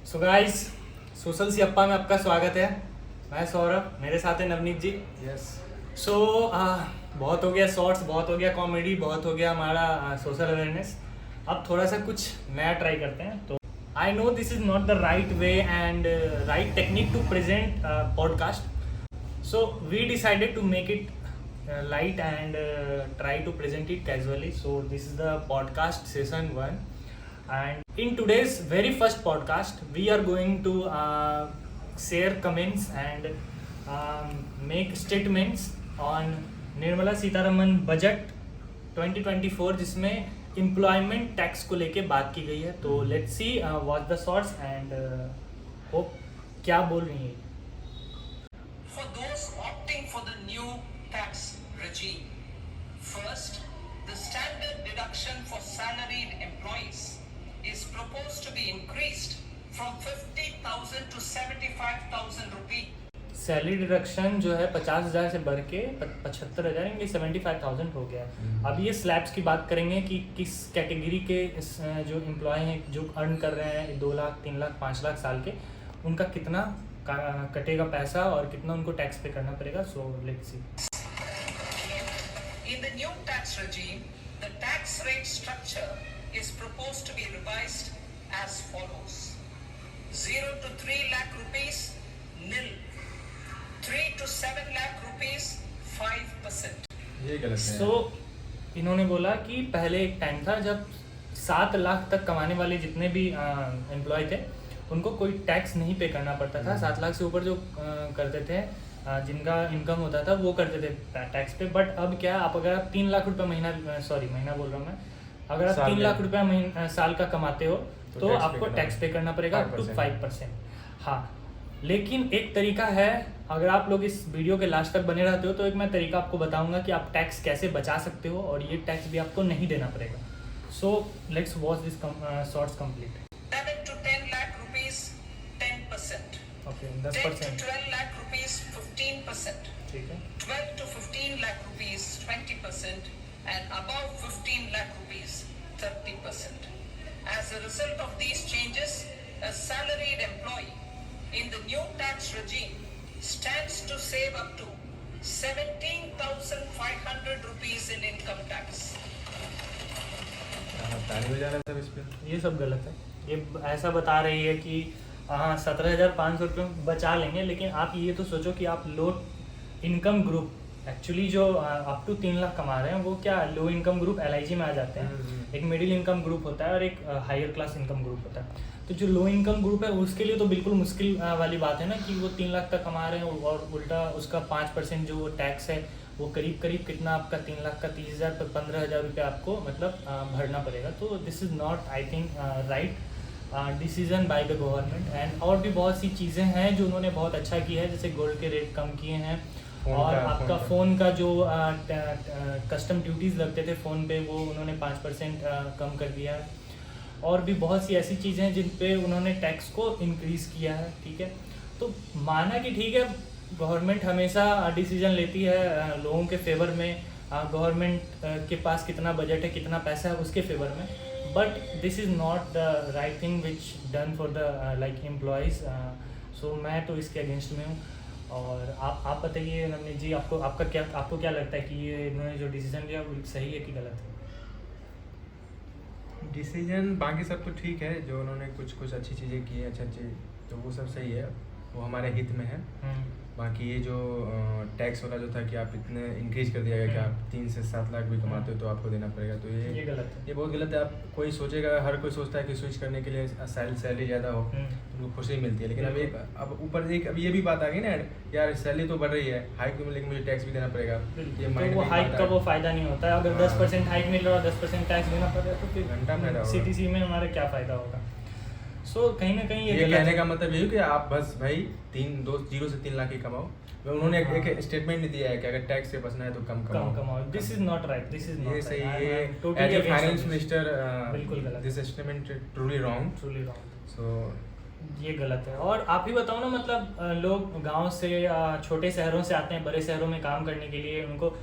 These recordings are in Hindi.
सो गाइस, सोशल सियप्पा में आपका स्वागत है। मैं सौरभ, मेरे साथ है नवनीत जी। यस। सो बहुत हो गया शॉर्ट्स, बहुत हो गया कॉमेडी, बहुत हो गया हमारा सोशल अवेयरनेस। अब थोड़ा सा कुछ नया ट्राई करते हैं। तो I know this is not the right way and right technique to present podcast, so we decided to make it light and try to present it casually. So this is the podcast session 1, and in today's very first podcast we are going to share comments and make statements on Nirmala Sitharaman budget 2024 जिसमें एम्प्लॉयमेंट टैक्स को लेके बात की गई है। तो let's see what the shorts and hope क्या बोल रही है। For those opting for the new tax regime, first, the standard deduction for salaried employees is proposed to be increased from 50,000 to 75,000 rupees. Salary deduction जो है 50,000 से बढ़ के 75,000 यानी 75,000 हो गया। अब ये स्लैब्स की बात करेंगे कि किस कैटेगरी के जो एम्प्लॉय हैं जो अर्न कर रहे हैं 2 लाख 3 लाख 5 लाख साल के, उनका कितना कटेगा पैसा और कितना उनको टैक्स पे करना पड़ेगा। So let's see. In the new tax regime, the tax rate structure is proposed to be revised as follows: 0 to 3 lakh rupees, nil; 3 to 7 lakh rupees, 5%. ये गलत है। सो इन्होंने बोला कि पहले एक टाइम था जब 7 लाख तक कमाने वाले जितने भी एम्प्लॉय थे उनको कोई टैक्स नहीं पे करना पड़ता था। 7 लाख से ऊपर जो करते थे, जिनका इनकम होता था वो करते थे टैक्स पे। बट अब क्या, आप अगर आप 3 लाख रुपये महीना बोल रहा हूँ मैं, अगर आप 3 लाख रुपये साल का कमाते हो तो आपको टैक्स पे करना पड़ेगा अप टू 5%। हाँ, लेकिन एक तरीका है, अगर आप लोग इस वीडियो के लास्ट तक बने रहते हो तो एक मैं तरीका आपको बताऊंगा कि आप टैक्स कैसे बचा सकते हो और ये टैक्स भी आपको नहीं देना पड़ेगा। So let's watch this shorts complete. 7 to 10 lakh rupees, 10%. Okay, 10 to 10%। 12 lakh rupees, 15%. ठीक है। 12 to 15 lakh rupees, 20%, and above 15 lakh rupees, 30%. As a result of these changes, a salaried employee in the new tax regime stands to save up to 17,500 rupees in income tax. ताली बजा रहा था इस पे। ये सब गलत है। ये ऐसा बता रही है कि हाँ 17,500 रुपये बचा लेंगे, लेकिन आप ये तो सोचो कि आप लो इनकम ग्रुप, एक्चुअली जो अप टू 3 लाख कमा रहे हैं वो क्या लो इनकम ग्रुप LIG में आ जाते हैं। एक मिडिल इनकम ग्रुप होता है और एक हायर क्लास इनकम ग्रुप होता है। तो जो लो इनकम ग्रुप है उसके लिए तो बिल्कुल मुश्किल वाली बात है ना कि वो 3 लाख तक कमा रहे हैं और उल्टा उसका 5% जो टैक्स है वो करीब करीब कितना आपका 3 लाख का 30,000 पर 15,000 रुपये आपको मतलब भरना पड़ेगा। तो this is not I think right decision by the government. And और भी बहुत सी चीज़ें हैं जो उन्होंने बहुत अच्छा किया है, जैसे गोल्ड के रेट कम किए हैं और आपका फ़ोन का जो कस्टम ड्यूटीज़ लगते थे फ़ोन पे वो उन्होंने 5% कम कर दिया है। और भी बहुत सी ऐसी चीज़ें हैं जिन पे उन्होंने टैक्स को इंक्रीज़ किया है। ठीक है, तो माना कि ठीक है गवर्नमेंट हमेशा डिसीजन लेती है लोगों के फेवर में, गवर्नमेंट के पास कितना बजट है कितना पैसा है उसके फेवर में, but this is not the right thing which done for the like employees. So मैं तो इसके अगेंस्ट में हूँ। और आप बताइए नवनीत जी, आपको क्या लगता है कि ये इन्होंने जो डिसीजन लिया वो सही है कि गलत है? डिसीजन बाकी सब तो ठीक है, जो उन्होंने कुछ अच्छी चीज़ें की है, अच्छी तो वो सब सही है, वो हमारे हित में है। बाकी ये जो टैक्स वाला जो था कि आप इतने इंक्रीज कर दिया गया कि आप 3 से 7 लाख भी कमाते हो तो आपको देना पड़ेगा, तो ये गलत है। ये बहुत गलत है। आप कोई सोचेगा, हर कोई सोचता है कि स्विच करने के लिए सैलरी ज़्यादा हो तो उनको खुशी मिलती है, लेकिन अब ऊपर अब ये भी बात आ गई ना यार, सैलरी तो बढ़ रही है, हाइक तो लेकिन मुझे टैक्स भी देना पड़ेगा। ये तो वो हाइक का वो फ़ायदा नहीं होता है। अगर 10% हाइक मिल रहा है और 10% टैक्स देना पड़ रहा है तो फिर घंटा फायदा होगा। CTC में हमारा क्या फ़ायदा होगा? सो कहीं ना कहीं ये कहने का मतलब ये है कि आप बस भाई 0 से 3 लाख ही कमाओ। उन्होंने एक स्टेटमेंट नहीं दिया है कि अगर टैक्स से बचना है तो कम कमाओ। This is not right, this is not ये सही राइट। है। Totally as a finance minister बिल्कुल गलत, this statement truly wrong. So ये गलत है। और आप ही बताओ ना, मतलब लोग गांव से या छोटे शहरों से आते हैं बड़े शहरों में काम करने के लिए, उनको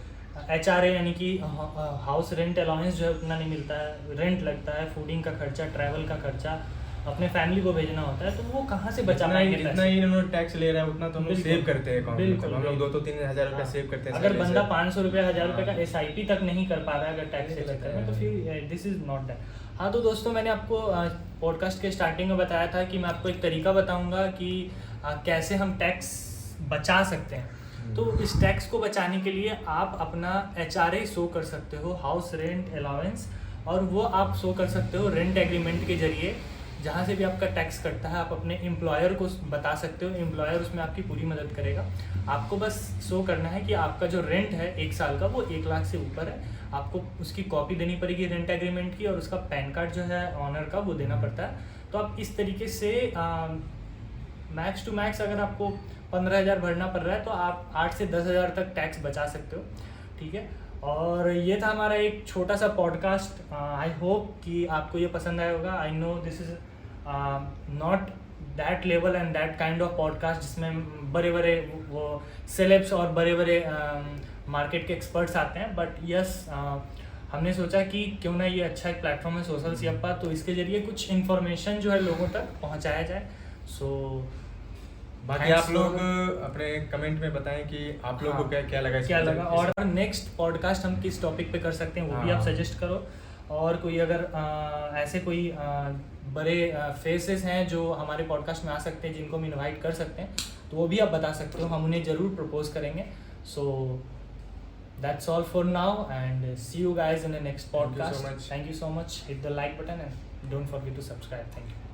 HRA यानी कि हाउस रेंट अलाउंस जो है उतना नहीं मिलता है, रेंट लगता है, फूडिंग का खर्चा, ट्रैवल का खर्चा, अपने फैमिली को भेजना होता है, तो वो कहाँ से बचा पाएंगे जितना पैसे? ही इन्होंने टैक्स ले रहा है उतना तो हम लोग बिल्कुल, सेव करते हैं अकाउंट में, बिल्कुल, मतलब हम लोग बिल्कुल। 2-3 हज़ार रुपया हाँ, सेव करते हैं अगर सैलरी बंदा से। 500 रुपया 1000 रुपये का हाँ। SIP तक नहीं कर पा रहा है अगर टैक्स के नहीं चक्कर में, तो करता है। फिर दिस इज़ नॉट दैट। हाँ, तो दोस्तों मैंने आपको पॉडकास्ट के स्टार्टिंग में बताया था कि मैं आपको एक तरीका बताऊंगा कि कैसे हम टैक्स बचा सकते हैं। तो इस टैक्स को बचाने के लिए आप अपना HRA शो कर सकते हो, हाउस रेंट अलाउंस, और वो आप शो कर सकते हो रेंट एग्रीमेंट के जरिए। जहाँ से भी आपका टैक्स कटता है आप अपने एम्प्लॉयर को बता सकते हो, एम्प्लॉयर उसमें आपकी पूरी मदद करेगा। आपको बस शो करना है कि आपका जो रेंट है 1 साल का वो 1 लाख से ऊपर है, आपको उसकी कॉपी देनी पड़ेगी रेंट एग्रीमेंट की, और उसका पैन कार्ड जो है ऑनर का वो देना पड़ता है। तो आप इस तरीके से मैक्स टू मैक्स अगर आपको 15,000 भरना पड़ रहा है तो आप 8 से 10,000 तक टैक्स बचा सकते हो, ठीक है। और ये था हमारा एक छोटा सा पॉडकास्ट। आई होप कि आपको ये पसंद आया होगा। आई know this is not that level and that kind of podcast जिसमें बड़े बड़े वो सेलेब्स और बड़े बड़े मार्केट के एक्सपर्ट्स आते हैं, बट यस हमने सोचा कि क्यों ना ये अच्छा एक प्लेटफॉर्म है सोशल सियप्पा, तो इसके जरिए कुछ इन्फॉर्मेशन जो है लोगों तक पहुंचाया जाए। सो बाकी आप लोग अपने कमेंट में बताएं कि आप लोग को क्या लगा, क्या लगा, और नेक्स्ट पॉडकास्ट हम किस टॉपिक पे कर सकते हैं वो भी आप सजेस्ट करो। और कोई अगर ऐसे कोई बड़े फेसेस हैं जो हमारे पॉडकास्ट में आ सकते हैं जिनको हम इनवाइट कर सकते हैं, तो वो भी आप बता सकते हो, हम उन्हें ज़रूर प्रपोज करेंगे। So that's all for now and see you guys in the next podcast. much. Thank you so much. Hit the like button and don't forget to subscribe. Thank you.